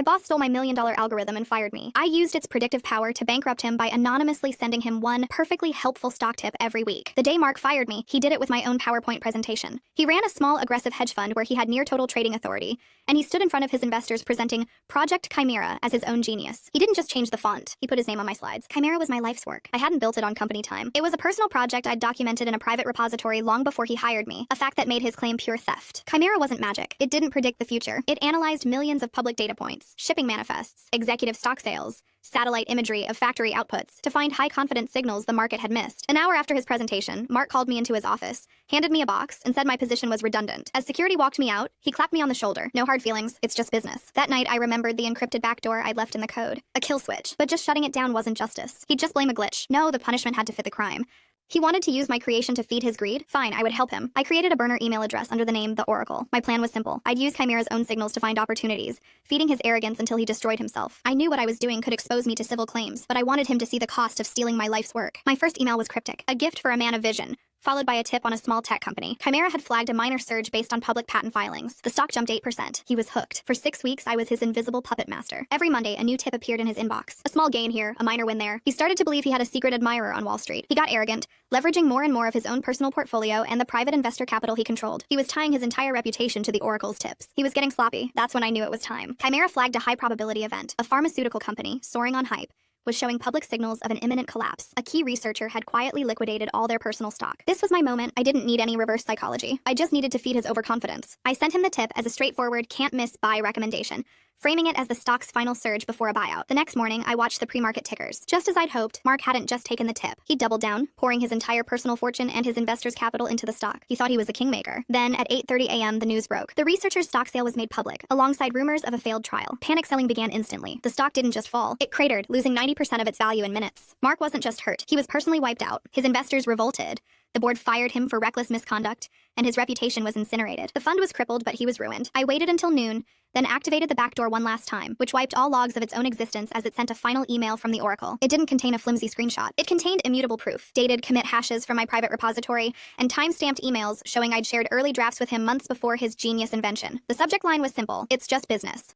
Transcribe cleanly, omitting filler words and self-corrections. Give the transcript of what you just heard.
My boss stole my $1 million algorithm and fired me. I used its predictive power to bankrupt him by anonymously sending him one perfectly helpful stock tip every week. The day Mark fired me, he did it with my own PowerPoint presentation. He ran a small, aggressive hedge fund where he had near total trading authority, and he stood in front of his investors presenting Project Chimera as his own genius. He didn't just change the font. He put his name on my slides. Chimera was my life's work. I hadn't built it on company time. It was a personal project I'd documented in a private repository long before he hired me, a fact that made his claim pure theft. Chimera wasn't magic. It didn't predict the future. It analyzed millions of public data points, shipping manifests, executive stock sales, satellite imagery of factory outputs to find high-confidence signals the market had missed. An hour after his presentation, Mark called me into his office, handed me a box, and said my position was redundant. As security walked me out, he clapped me on the shoulder. No hard feelings, it's just business. That night, I remembered the encrypted backdoor I'd left in the code. A kill switch. But just shutting it down wasn't justice. He'd just blame a glitch. No, the punishment had to fit the crime. He wanted to use my creation to feed his greed? Fine, I would help him. I created a burner email address under the name The Oracle. My plan was simple. I'd use Chimera's own signals to find opportunities, feeding his arrogance until he destroyed himself. I knew what I was doing could expose me to civil claims, but I wanted him to see the cost of stealing my life's work. My first email was cryptic, a gift for a man of vision, followed by a tip on a small tech company. Chimera had flagged a minor surge based on public patent filings. The stock jumped 8%. He was hooked. For 6 weeks, I was his invisible puppet master. Every Monday, a new tip appeared in his inbox. A small gain here, a minor win there. He started to believe he had a secret admirer on Wall Street. He got arrogant, leveraging more and more of his own personal portfolio and the private investor capital he controlled. He was tying his entire reputation to the Oracle's tips. He was getting sloppy. That's when I knew it was time. Chimera flagged a high-probability event. A pharmaceutical company, soaring on hype, was showing public signals of an imminent collapse. A key researcher had quietly liquidated all their personal stock. This was my moment. I didn't need any reverse psychology. I just needed to feed his overconfidence. I sent him the tip as a straightforward, can't-miss buy recommendation, framing it as the stock's final surge before a buyout. The next morning, I watched the pre-market tickers. Just as I'd hoped, Mark hadn't just taken the tip. He doubled down, pouring his entire personal fortune and his investors' capital into the stock. He thought he was a kingmaker. Then, at 8:30 a.m., the news broke. The researcher's stock sale was made public, alongside rumors of a failed trial. Panic selling began instantly. The stock didn't just fall. It cratered, losing 90% of its value in minutes. Mark wasn't just hurt. He was personally wiped out. His investors revolted. The board fired him for reckless misconduct, and his reputation was incinerated. The fund was crippled, but he was ruined. I waited until noon, then activated the backdoor one last time, which wiped all logs of its own existence as it sent a final email from the Oracle. It didn't contain a flimsy screenshot. It contained immutable proof, dated commit hashes from my private repository, and time-stamped emails showing I'd shared early drafts with him months before his genius invention. The subject line was simple: it's just business.